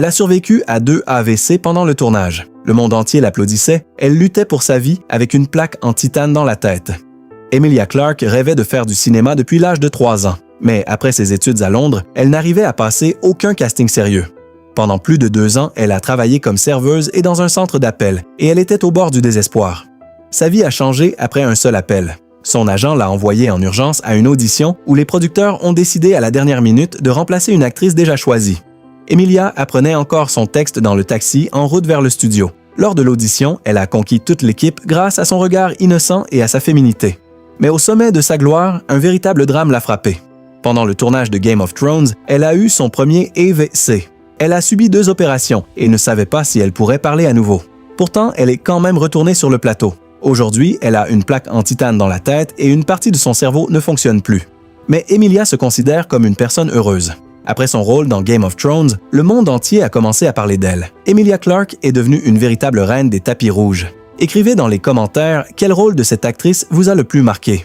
Elle a survécu à 2 AVC pendant le tournage. Le monde entier l'applaudissait, elle luttait pour sa vie avec une plaque en titane dans la tête. Emilia Clarke rêvait de faire du cinéma depuis l'âge de 3 ans, mais après ses études à Londres, elle n'arrivait à passer aucun casting sérieux. Pendant plus de 2 ans, elle a travaillé comme serveuse et dans un centre d'appel, et elle était au bord du désespoir. Sa vie a changé après un seul appel. Son agent l'a envoyée en urgence à une audition où les producteurs ont décidé à la dernière minute de remplacer une actrice déjà choisie. Emilia apprenait encore son texte dans le taxi en route vers le studio. Lors de l'audition, elle a conquis toute l'équipe grâce à son regard innocent et à sa féminité. Mais au sommet de sa gloire, un véritable drame l'a frappée. Pendant le tournage de Game of Thrones, elle a eu son premier AVC. Elle a subi 2 opérations et ne savait pas si elle pourrait parler à nouveau. Pourtant, elle est quand même retournée sur le plateau. Aujourd'hui, elle a une plaque en titane dans la tête et une partie de son cerveau ne fonctionne plus. Mais Emilia se considère comme une personne heureuse. Après son rôle dans Game of Thrones, le monde entier a commencé à parler d'elle. Emilia Clarke est devenue une véritable reine des tapis rouges. Écrivez dans les commentaires quel rôle de cette actrice vous a le plus marqué.